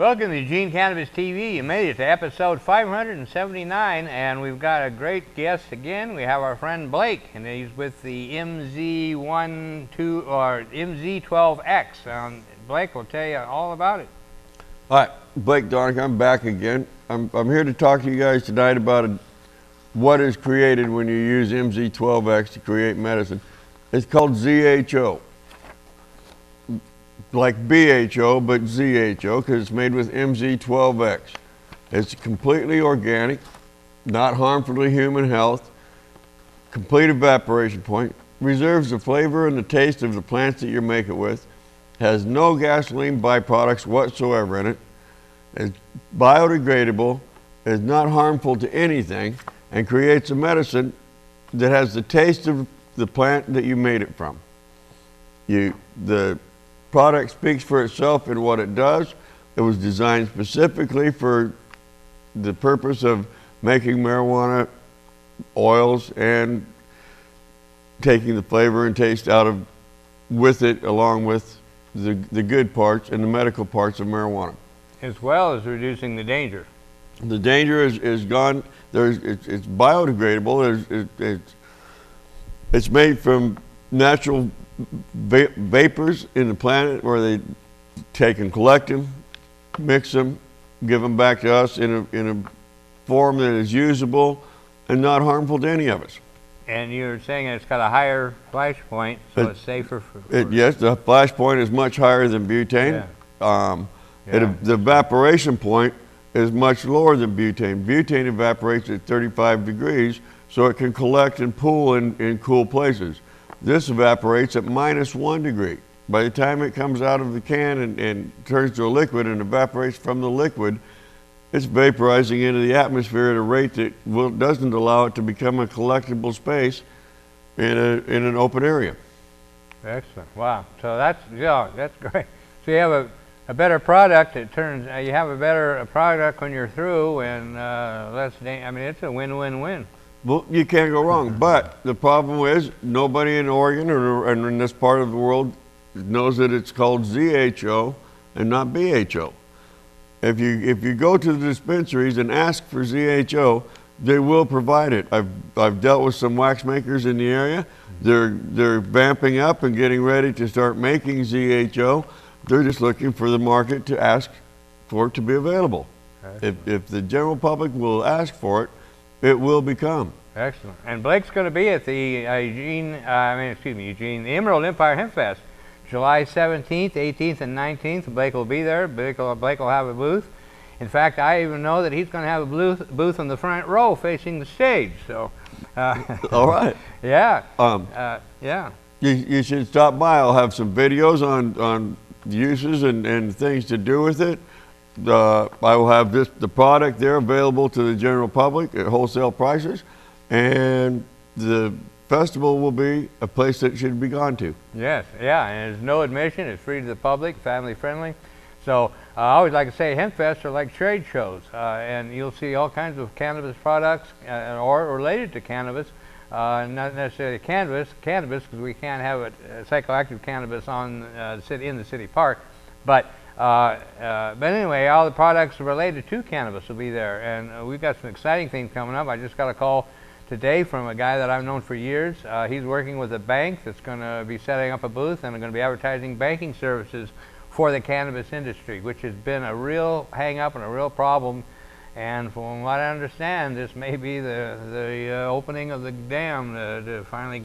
Welcome to Eugene Cannabis TV. You made it to episode 579, and we've got a great guest again. We have our friend Blake, and he's with the MZ12X. Blake will tell you all about it. Hi, Blake DanK. I'm back again. I'm here to talk to you guys tonight about what is created when you use MZ12X to create medicine. It's called ZHO. Like BHO, but ZHO, because it's made with MZ12X. It's completely organic, not harmful to human health, complete evaporation point, reserves the flavor and the taste of the plants that you make it with, has no gasoline byproducts whatsoever in it, is biodegradable, is not harmful to anything, and creates a medicine that has the taste of the plant that you made it from. The product speaks for itself in what it does. It was designed specifically for the purpose of making marijuana oils and taking the flavor and taste out of with it, along with the good parts and the medical parts of marijuana, as well as reducing the danger. The danger is gone. It's biodegradable. It's made from natural vapors in the planet, where they take and collect them, mix them, give them back to us in a form that is usable and not harmful to any of us. And you're saying it's got a higher flash point, so it's safer for yes, the flash point is much higher than butane. Yeah. The evaporation point is much lower than butane. Butane evaporates at 35 degrees, so it can collect and pool in cool places. This evaporates at -1 degree. By the time it comes out of the can and turns to a liquid and evaporates from the liquid, it's vaporizing into the atmosphere at a rate that doesn't allow it to become a collectible space in an open area. Excellent. Wow. So that's great. So you have a better product. It turns you have a better product when you're through, and less. I mean, it's a win-win-win. Well, you can't go wrong, but the problem is nobody in Oregon or in this part of the world knows that it's called ZHO and not BHO. If you go to the dispensaries and ask for ZHO, they will provide it. I've dealt with some wax makers in the area. They're vamping up and getting ready to start making ZHO. They're just looking for the market to ask for it to be available. If the general public will ask for it, it will become. Excellent. And Blake's going to be at the the Emerald Empire Hempfest, July 17th, 18th, and 19th. Blake will be there. Blake will have a booth. In fact, I even know that he's going to have a booth in the front row facing the stage. So, all right. Yeah. Yeah. You should stop by. I'll have some videos on uses and things to do with it. I will have the product there available to the general public at wholesale prices, and the festival will be a place that should be gone to. Yes, yeah, and there's no admission. It's free to the public, family friendly. So I always like to say Hempfests are like trade shows, and you'll see all kinds of cannabis products or related to cannabis. Not necessarily cannabis, because we can't have it psychoactive cannabis on in the city park, but anyway, all the products related to cannabis will be there, and we've got some exciting things coming up. I just got a call today from a guy that I've known for years. He's working with a bank that's going to be setting up a booth and going to be advertising banking services for the cannabis industry, which has been a real hang-up and a real problem. And from what I understand, this may be the opening of the dam to finally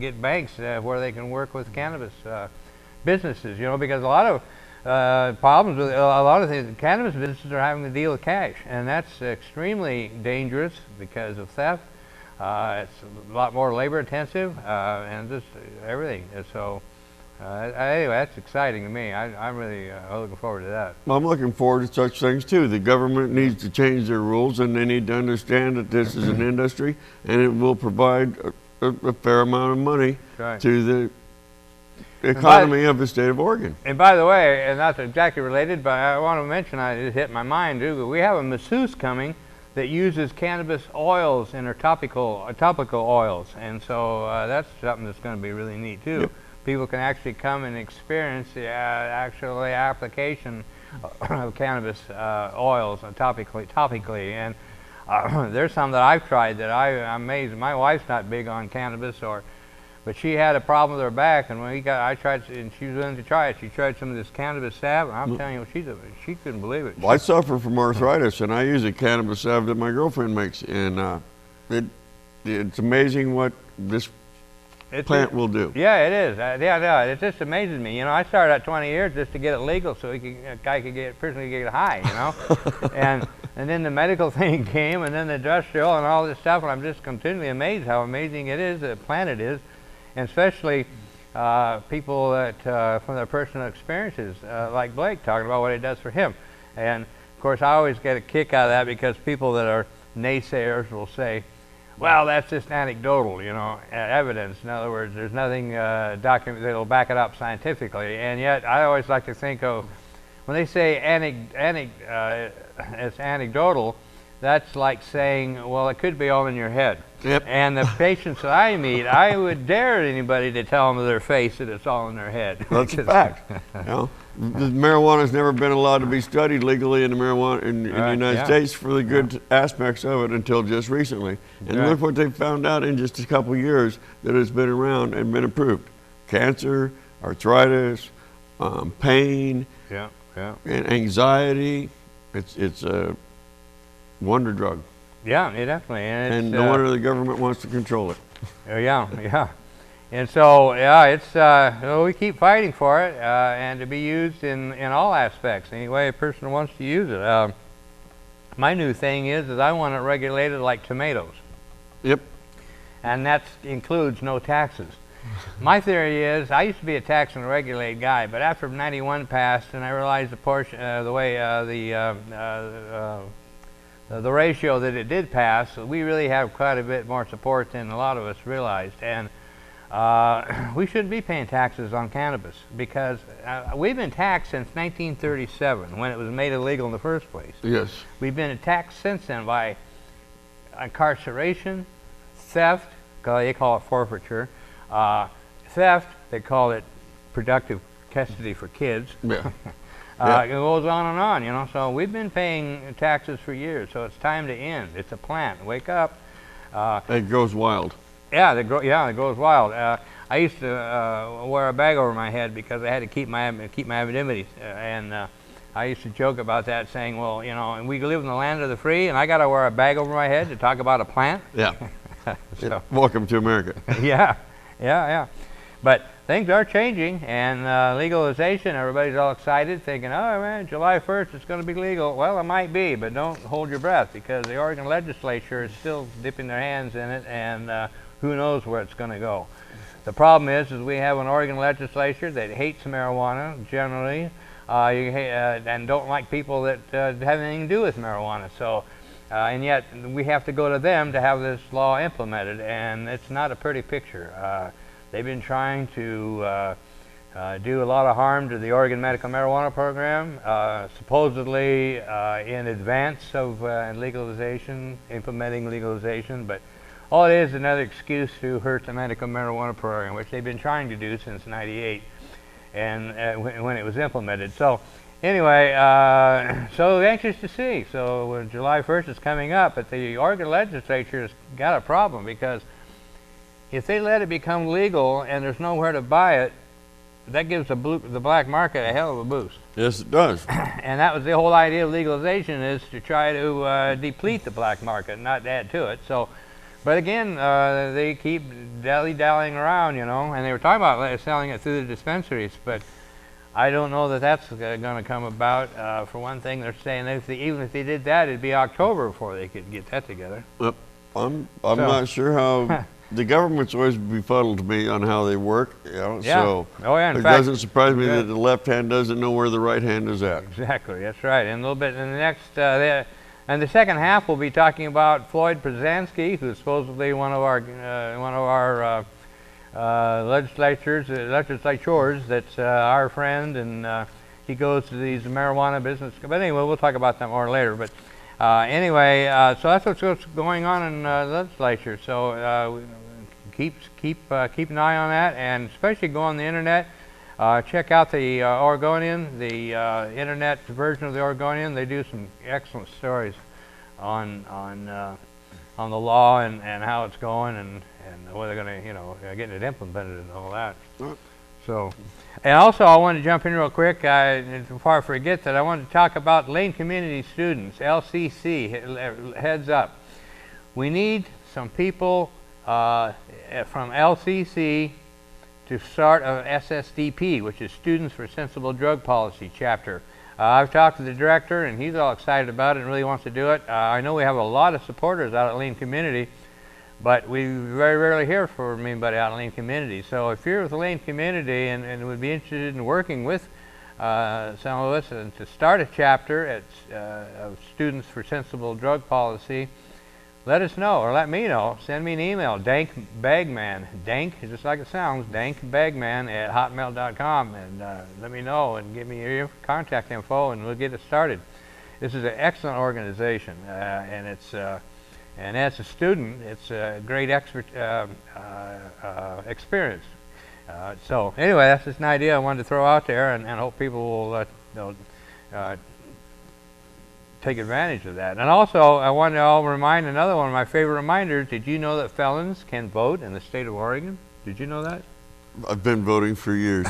get banks where they can work with cannabis businesses. You know, because a lot of problems with a lot of things, cannabis businesses are having to deal with cash, and that's extremely dangerous because of theft. It's a lot more labor intensive and just everything. So anyway, that's exciting to me. I'm really looking forward to that. Well, I'm looking forward to such things too. The government needs to change their rules, and they need to understand that this is an industry, and it will provide a fair amount of money to the economy of the state of Oregon. And by the way, and that's exactly related, but I want to mention, it hit my mind too, but we have a masseuse coming that uses cannabis oils in her topical oils, and so that's something that's going to be really neat too. Yep. People can actually come and experience the actual application of cannabis oils topically, and there's some that I've tried that I'm amazed. My wife's not big on cannabis, but she had a problem with her back, and when I tried, and she was willing to try it. She tried some of this cannabis salve, and I'm telling you, she couldn't believe it. Well, I suffer from arthritis, and I use a cannabis salve that my girlfriend makes, and it's amazing what this plant will do. Yeah, it is. No, it just amazes me. You know, I started at 20 years just to get it legal so a guy could personally get high, you know. and then the medical thing came, and then the industrial and all this stuff, and I'm just continually amazed how amazing it is, the plant it is, and especially people that from their personal experiences, like Blake talking about what it does for him. And of course, I always get a kick out of that because people that are naysayers will say, well, that's just anecdotal, you know, evidence. In other words, there's nothing documented that'll back it up scientifically. And yet, I always like to think of, when they say it's anecdotal, that's like saying, well, it could be all in your head. Yep. And the patients that I meet, I would dare anybody to tell them to their face that it's all in their head. That's a fact. You know, marijuana's never been allowed to be studied legally in the United States for the good aspects of it until just recently. And look what they've found out in just a couple of years that it's been around and been approved. Cancer, arthritis, pain, and anxiety. It's a wonder drug. Yeah, it definitely. And no wonder the government wants to control it. Yeah. And so, yeah, it's well, we keep fighting for it and to be used in all aspects, any way a person wants to use it. My new thing is I want it regulated like tomatoes. Yep. And that includes no taxes. My theory is, I used to be a tax and regulate guy, but after 91 passed and I realized the portion, the way the ratio that it did pass, we really have quite a bit more support than a lot of us realized. And we shouldn't be paying taxes on cannabis because we've been taxed since 1937 when it was made illegal in the first place. Yes. We've been taxed since then by incarceration, theft, they call it forfeiture, theft, they call it productive custody for kids. Yeah. It goes on, you know. So we've been paying taxes for years. So it's time to end. It's a plant. Wake up. It goes wild. Yeah, it goes wild. I used to wear a bag over my head because I had to keep my anonymity, and I used to joke about that, saying, "Well, you know, and we live in the land of the free, and I got to wear a bag over my head to talk about a plant." Yeah. So, welcome to America. Yeah. But things are changing, and legalization, everybody's all excited, thinking, oh man, July 1st it's going to be legal. Well, it might be, but don't hold your breath, because the Oregon legislature is still dipping their hands in it, and who knows where it's going to go. The problem is we have an Oregon legislature that hates marijuana generally, and don't like people that have anything to do with marijuana. So, and yet we have to go to them to have this law implemented, and it's not a pretty picture. They've been trying to do a lot of harm to the Oregon medical marijuana program, supposedly in advance of legalization, implementing legalization, but all it is another excuse to hurt the medical marijuana program, which they've been trying to do since '98, and when it was implemented. So anyway, so anxious to see. So when July 1st is coming up, but the Oregon legislature has got a problem, because if they let it become legal and there's nowhere to buy it, that gives the black market a hell of a boost. Yes, it does. And that was the whole idea of legalization, is to try to deplete the black market, not add to it. So, but again, they keep dallying around, you know, and they were talking about selling it through the dispensaries, but I don't know that that's going to come about. For one thing, they're saying that even if they did that, it'd be October before they could get that together. Yep. I'm not sure how. The government's always befuddled me on how they work, you know. Yeah. So in it fact, doesn't surprise me that the left hand doesn't know where the right hand is at. Exactly, that's right. And a little bit in the next, and the second half, we'll be talking about Floyd Przansky, who's supposedly one of our legislators that's our friend, and he goes to these marijuana business. But anyway, we'll talk about that more later. But anyway, so that's what's going on in the legislature. So keep an eye on that, and especially go on the internet. check out the Oregonian, the internet version of the Oregonian. They do some excellent stories on the law and how it's going and whether they're going to, you know, getting it implemented and all that. So, and also I want to jump in real quick before I forget that I want to talk about Lane Community Students, LCC, heads up. We need some people from LCC to start a SSDP, which is Students for Sensible Drug Policy chapter. I've talked to the director and he's all excited about it and really wants to do it. I know we have a lot of supporters out at Lane Community, but we very rarely hear from anybody out in Lane Community. So if you're with the Lane Community and would be interested in working with some of us and to start a chapter of Students for Sensible Drug Policy, let us know or let me know. Send me an email, DanK Bagman, DanK, just like it sounds, DanKBagman at hotmail.com, and let me know and give me your contact info and we'll get it started. This is an excellent organization, and it's and as a student, it's a great experience. So anyway, that's just an idea I wanted to throw out there, and hope people will take advantage of that. And also, I want to remind another one of my favorite reminders. Did you know that felons can vote in the state of Oregon? Did you know that? I've been voting for years.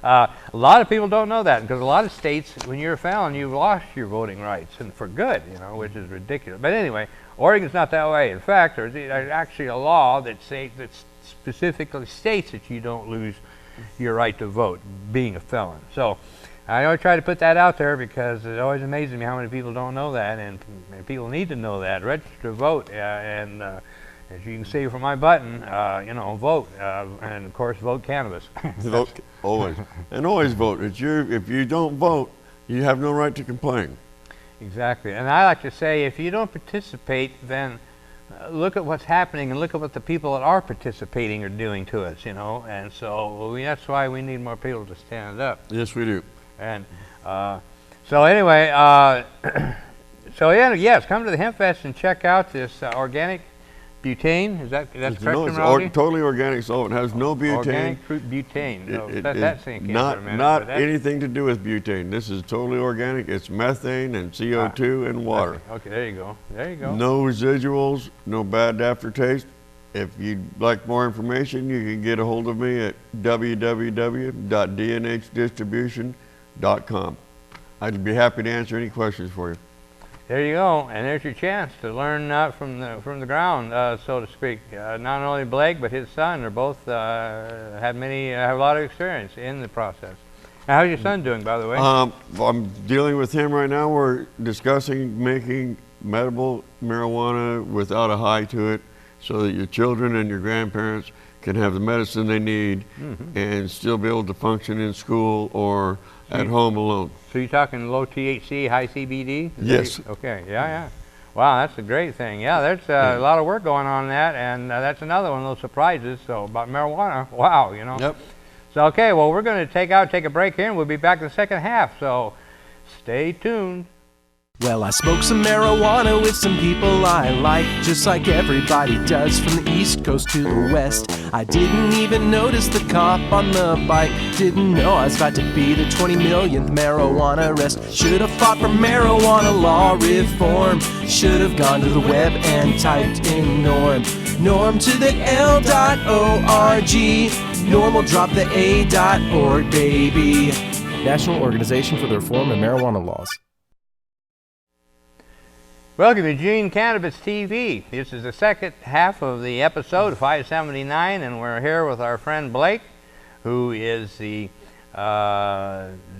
A lot of people don't know that, because a lot of states, when you're a felon, you've lost your voting rights, and for good, you know, which is ridiculous. But anyway, Oregon's not that way. In fact, there's actually a law that specifically states that you don't lose your right to vote being a felon. So I always try to put that out there because it always amazes me how many people don't know that, and people need to know that. Register to vote, and as you can see from my button, you know, vote, and of course, vote cannabis. Vote always, and always vote. If you don't vote, you have no right to complain. Exactly, and I like to say, if you don't participate, then look at what's happening and look at what the people that are participating are doing to us, you know. And so that's why we need more people to stand up. Yes, we do. And so anyway, so yeah, yes, come to the Hempfest and check out this organic butane. Is that correct terminology? Totally organic solvent. Has no butane. Organic fruit butane. So that sink in for a minute. Not anything to do with butane. This is totally organic. It's methane and CO2 and water. Okay, there you go. There you go. No residuals, no bad aftertaste. If you'd like more information, you can get a hold of me at www.dnhdistribution.com. I'd be happy to answer any questions for you. There you go, and there's your chance to learn from the ground, so to speak. Not only Blake, but his son are both have a lot of experience in the process. Now, how's your son doing, by the way? I'm dealing with him right now. We're discussing making medical marijuana without a high to it, so that your children and your grandparents can have the medicine they need and still be able to function in school or at home alone. So you're talking low THC, high CBD? Yes. Okay, yeah. Wow, that's a great thing. Yeah, there's a lot of work going on in that, and that's another one of those surprises. So about marijuana, wow, you know. Yep. So okay, well, we're going to take a break here, and we'll be back in the second half. So stay tuned. Well, I smoked some marijuana with some people I like, just like everybody does from the East Coast to the West. I didn't even notice the cop on the bike, didn't know I was about to be the 20 millionth marijuana arrest. Should have fought for marijuana law reform, should have gone to the web and typed in norm. Norm to the L.org, norm will drop the A.org, baby. National Organization for the Reform of Marijuana Laws. Welcome to Eugene Cannabis TV. This is the second half of the episode 579, and we're here with our friend Blake, who is the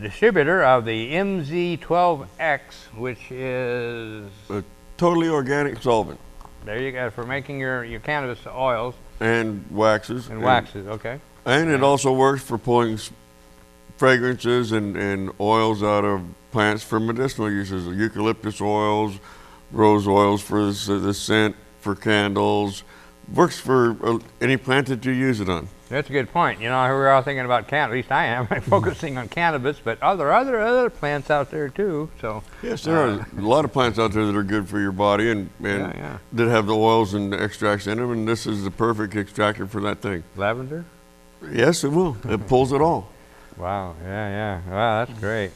distributor of the MZ12X, which is A totally organic solvent. There you go, for making your cannabis oils. And waxes. And waxes, okay. And it also works for pulling fragrances and oils out of plants for medicinal uses, eucalyptus oils, rose oils for the scent, for candles. Works for any plant that you use it on. That's a good point. You know, we're all thinking about cannabis. At least I am. I'm focusing on cannabis, but other plants out there too. So yes, there are a lot of plants out there that are good for your body and that have the oils and the extracts in them. And this is the perfect extractor for that thing. Lavender? Yes, it will. It pulls it all. Wow, yeah. Wow, that's great.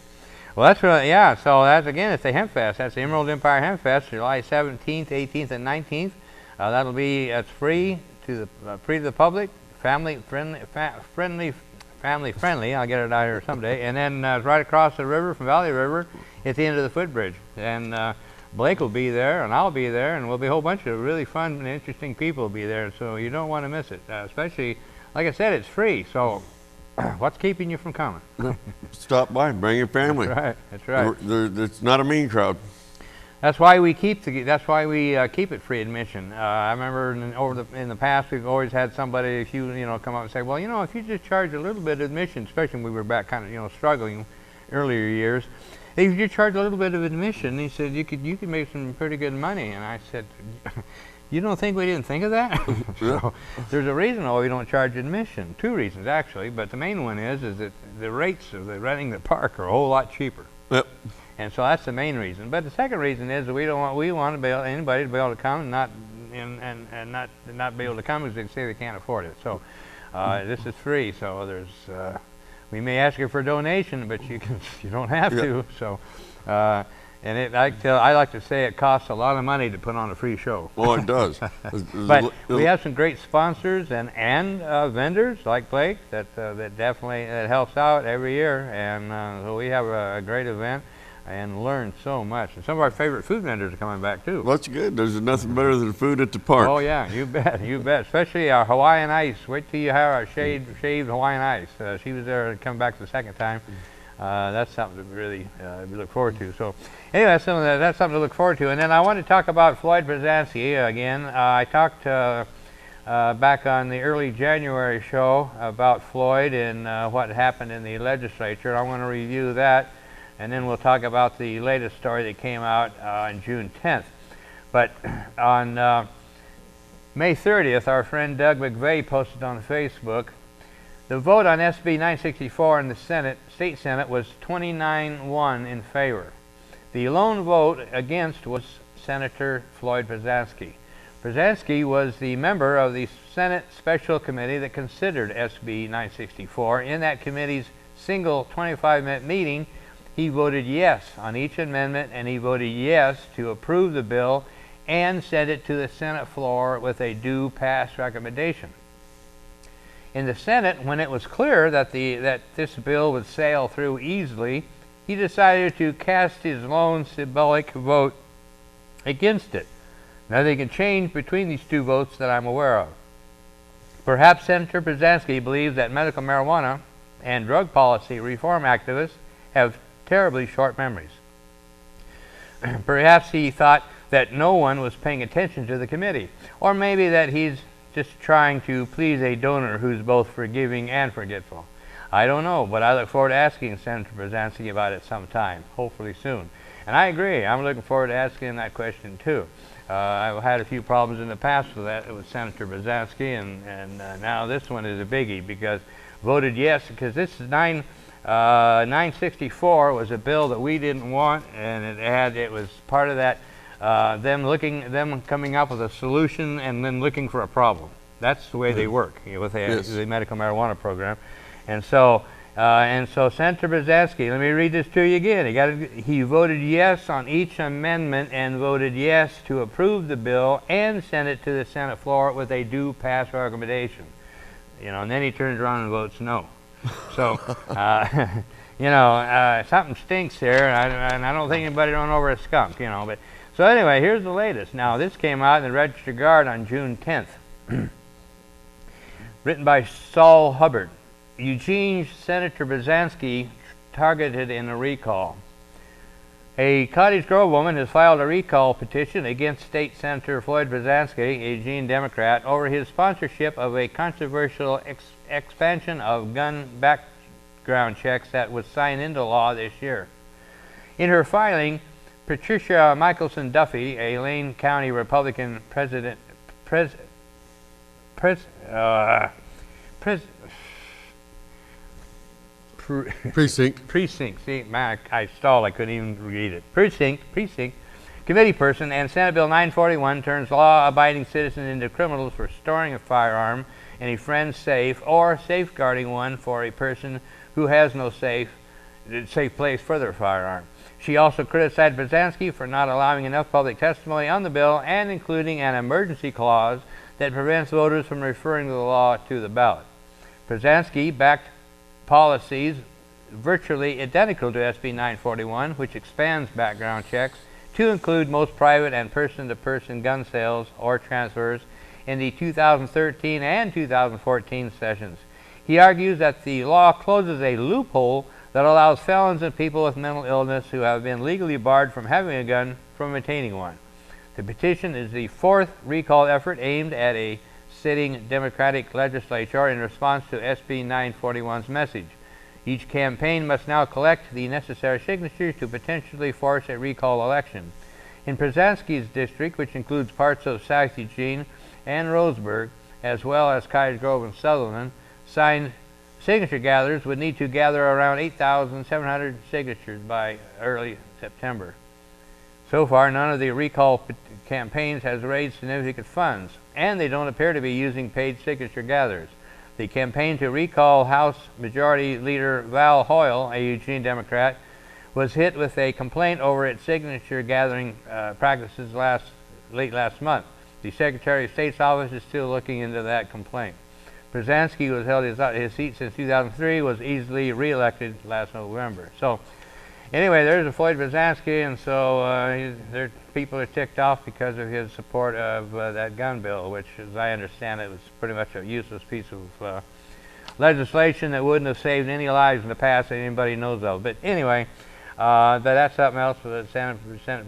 Well, that's really, yeah, so that's, again, it's the Hempfest. That's the Emerald Empire Hempfest, July 17th, 18th, and 19th. That'll be, it's free to the public, family friendly, I'll get it out here someday. And then right across the river from Valley River at the end of the footbridge. And Blake will be there, and I'll be there, and we'll be a whole bunch of really fun and interesting people will be there, so you don't want to miss it. Especially, like I said, it's free, so what's keeping you from coming? Stop by, bring your family. That's right. It's not a mean crowd. That's why we keep it free admission. I remember in the past we've always had somebody, if you come up and say, well, if you just charge a little bit of admission, especially when we were back kind of struggling earlier years, if you charge a little bit of admission, he said you could make some pretty good money. And I said, you don't think we didn't think of that? So there's a reason why we don't charge admission. Two reasons actually, but the main one is that the rates of renting the park are a whole lot cheaper. Yep. And so that's the main reason. But the second reason is that we want anybody to be able to come and not be able to come because they say they can't afford it. So this is free. So there's we may ask you for a donation, but you don't have to. So and I like to say it costs a lot of money to put on a free show. Well, it does. But we have some great sponsors and vendors like Blake that definitely helps out every year, and so we have a great event and learn so much. And some of our favorite food vendors are coming back too. Well, that's good. There's nothing better than food at the park. Oh yeah, you bet, Especially our Hawaiian ice. Wait till you have our shaved Hawaiian ice. She was there and come back the second time. That's something to really we look forward to. So anyway, that's something to look forward to. And then I want to talk about Floyd Brzezinski again. I talked back on the early January show about Floyd and what happened in the legislature. I want to review that. And then we'll talk about the latest story that came out on June 10th. But on May 30th, our friend Doug McVeigh posted on Facebook, the vote on SB 964 in the State Senate was 29-1 in favor. The lone vote against was Senator Floyd Brzezinski. Brzezinski was the member of the Senate Special Committee that considered SB 964. In that committee's single 25-minute meeting, he voted yes on each amendment, and he voted yes to approve the bill and send it to the Senate floor with a due pass recommendation. In the Senate, when it was clear that this bill would sail through easily, he decided to cast his lone symbolic vote against it. Nothing can change between these two votes that I'm aware of. Perhaps Senator Brzezinski believes that medical marijuana and drug policy reform activists have terribly short memories. Perhaps he thought that no one was paying attention to the committee, or maybe that he's just trying to please a donor who's both forgiving and forgetful. I don't know, but I look forward to asking Senator Brzezinski about it sometime, hopefully soon. And I agree, I'm looking forward to asking him that question too. I've had a few problems in the past with that with Senator Brzezinski, and now this one is a biggie because voted yes, because this is 964 was a bill that we didn't want, and it was part of that them coming up with a solution and then looking for a problem. That's the way they work with the medical marijuana program. And so Senator Brzezinski, let me read this to you again. He voted yes on each amendment and voted yes to approve the bill and send it to the Senate floor with a due pass recommendation. And then he turns around and votes no. So, something stinks here, and I don't think anybody run over a skunk, But so anyway, here's the latest. Now, this came out in the Register Guard on June 10th. Written by Saul Hubbard. Eugene Senator Brzezinski targeted in a recall. A Cottage Grove woman has filed a recall petition against State Senator Floyd Brzezinski, a Eugene Democrat, over his sponsorship of a controversial expansion of gun background checks that was signed into law this year. In her filing, Patricia Michelson Duffy, a Lane County Republican precinct. See, man, I stalled. I couldn't even read it. Precinct committee person, and Senate Bill 941 turns law-abiding citizens into criminals for storing a firearm in a friend's safe or safeguarding one for a person who has no safe place for their firearm. She also criticized Brzezinski for not allowing enough public testimony on the bill and including an emergency clause that prevents voters from referring the law to the ballot. Brzezinski backed policies virtually identical to SB 941, which expands background checks to include most private and person-to-person gun sales or transfers in the 2013 and 2014 sessions. He argues that the law closes a loophole that allows felons and people with mental illness who have been legally barred from having a gun from obtaining one. The petition is the fourth recall effort aimed at a sitting Democratic legislature in response to SB 941's message. Each campaign must now collect the necessary signatures to potentially force a recall election. In Brzezinski's district, which includes parts of South Eugene and Roseburg, as well as Cottage Grove and Sutherland, signature gatherers would need to gather around 8,700 signatures by early September. So far, none of the recall campaigns has raised significant funds, and they don't appear to be using paid signature gatherers. The campaign to recall House Majority Leader Val Hoyle, a Eugene Democrat, was hit with a complaint over its signature gathering practices late last month. The Secretary of State's office is still looking into that complaint. Brzezinski, who has held his seat since 2003, was easily re-elected last November. So, anyway, there's a Floyd Brzezinski, and so people are ticked off because of his support of that gun bill, which, as I understand it, was pretty much a useless piece of legislation that wouldn't have saved any lives in the past that anybody knows of. But anyway, that's something else for Senate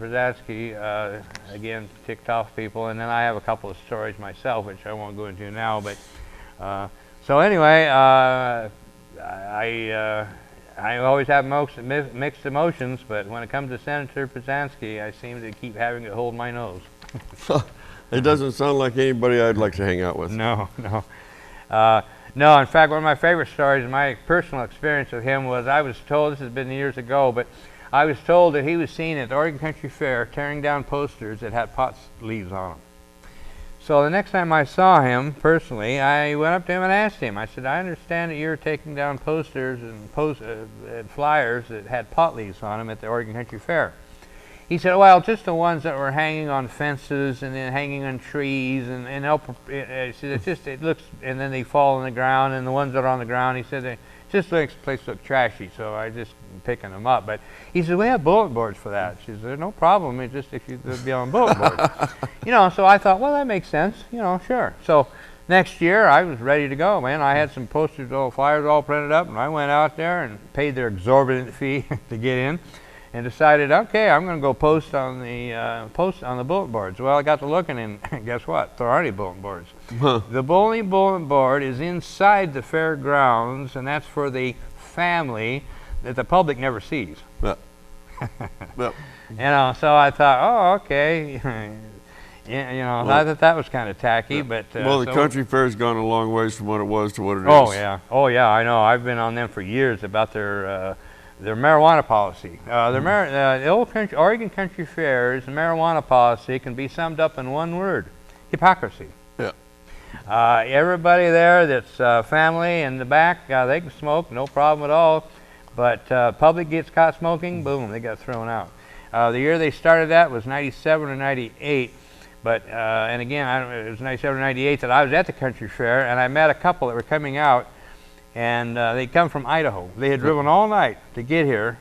Brzezinski. Again, ticked off people, and then I have a couple of stories myself, which I won't go into now. But so anyway, I always have mixed emotions, but when it comes to Senator Brzezinski, I seem to keep having to hold my nose. It doesn't sound like anybody I'd like to hang out with. No, no. No, in fact, one of my favorite stories, my personal experience with him was I was told, this has been years ago, but I was told that he was seen at the Oregon Country Fair tearing down posters that had pot leaves on them. So the next time I saw him personally, I went up to him and asked him. I said, I understand that you're taking down posters and flyers that had pot leaves on them at the Oregon Country Fair. He said, well, just the ones that were hanging on fences and then hanging on trees, and he said, it looks, and then they fall on the ground, and the ones that are on the ground, he said, it just makes the place look trashy, so I just picking them up. But he said, we have bulletin boards for that. She said, there's no problem, it's just if you'd be on bulletin boards. So I thought, well, that makes sense, sure. So next year, I was ready to go, man. I had some posters, flyers all printed up, and I went out there and paid their exorbitant fee to get in, and decided, okay, I'm going to go post on the bulletin boards. Well, I got to looking, and guess what? There aren't any bulletin boards. The only bulletin board is inside the fairgrounds, and that's for the family that the public never sees. Yeah. Yeah. So I thought, oh, okay. I thought that was kind of tacky, but well, the country fair's gone a long ways from what it was to what it is. Oh yeah, I know. I've been on them for years about their marijuana policy. The old Oregon Country Fair's marijuana policy can be summed up in one word: hypocrisy. Yeah. Everybody there that's family in the back, they can smoke, no problem at all. But public gets caught smoking, boom, they got thrown out. The year they started that was 97 or 98. But, and again, it was 97 or 98 that I was at the country fair, and I met a couple that were coming out, and they come from Idaho. They had driven all night to get here,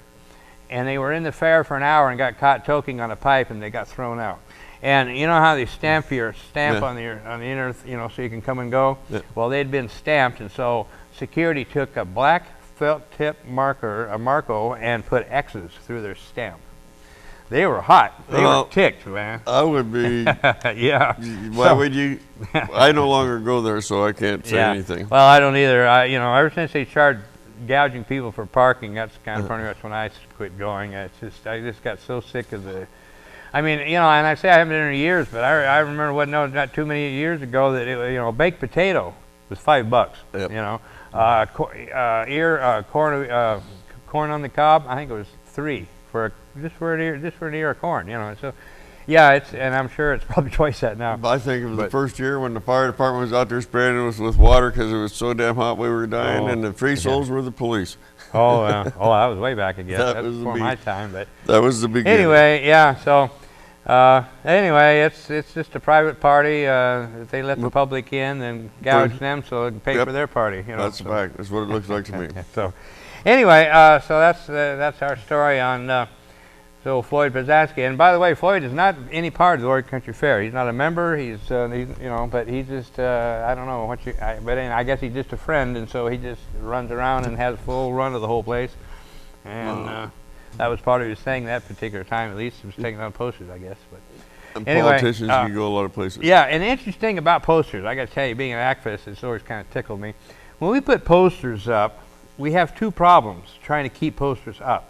and they were in the fair for an hour and got caught choking on a pipe, and they got thrown out. And you know how they stamp your stamp on the inner, so you can come and go? Yeah. Well, they'd been stamped, and so security took a black felt tip marker, a Marco, and put X's through their stamp. They were hot. They were ticked, man. I would be. Yeah. Why would you? I no longer go there, so I can't say anything. Well, I don't either. Ever since they started gouging people for parking, that's kind of pretty much when I quit going. I just got so sick of the. And I say I haven't been there in years, but I remember not too many years ago that baked potato was $5. Yep. Corn on the cob, I think it was $3 for an ear of corn. So, Yeah, and I'm sure it's probably twice that now. I think it was the first year when the fire department was out there spraying us with water because it was so damn hot we were dying, and the free souls were the police. Oh, that was way back, I guess. That was before my time, but that was the beginning. Anyway, yeah. So, anyway, it's just a private party. They let the public in and gouge them so they can pay for their party. You know, that's a fact. That's what it looks like to me. So, anyway, so that's our story on so Floyd Pozaski. And by the way, Floyd is not any part of the Oregon Country Fair. He's not a member. He's you know, but he just I don't know what but I guess he's just a friend, and so he just runs around and has full run of the whole place. And that was part of his thing that particular time. At least he was taking on posters, I guess. But and anyway, politicians can go a lot of places. Yeah, and the interesting thing about posters, I got to tell you, being an activist, it's always kind of tickled me. When we put posters up, we have two problems trying to keep posters up.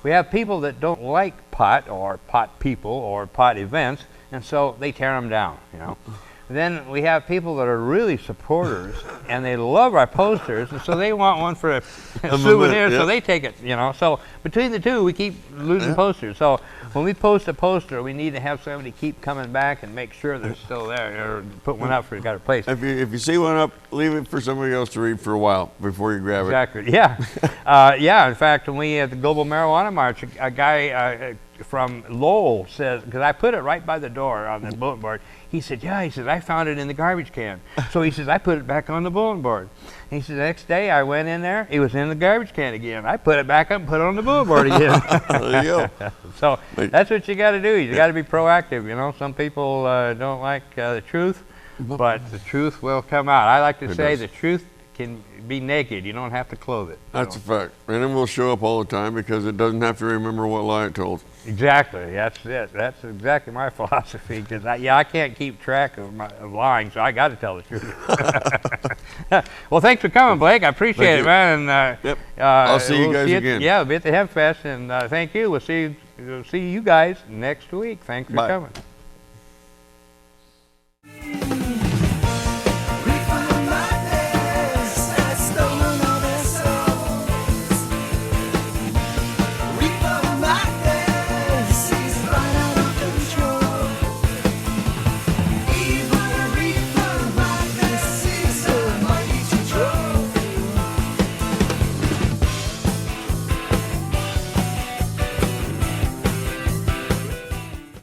We have people that don't like pot or pot people or pot events, and so they tear them down, you know. Then we have people that are really supporters and they love our posters, and so they want one for a souvenir, so they take it, you know. So between the two, we keep losing posters. So when we post a poster, we need to have somebody keep coming back and make sure they're still there, or put one up for got a place. If you see one up, leave it for somebody else to read for a while before you grab it. Exactly. Yeah. Yeah. In fact, when we at the Global Marijuana March, a guy from Lowell says, because I put it right by the door on the bulletin board. He said, yeah, he says, I found it in the garbage can. So he says, I put it back on the bulletin board. And he said, the next day I went in there, it was in the garbage can again. I put it back up and put it on the bulletin board again. There you go. So that's what you got to do. You got to be proactive. You know, some people don't like the truth, but the truth will come out. I like to say the truth can be naked. You don't have to clothe it. That's a fact. And it will show up all the time because it doesn't have to remember what lie it told. Exactly. That's it. That's exactly my philosophy. Because I can't keep track of lying, so I got to tell the truth. Well, thanks for coming, Blake. I appreciate it, man. And I'll see you guys again. Yeah, we'll be at the Hempfest, and thank you. We'll see you guys next week. Thanks for coming.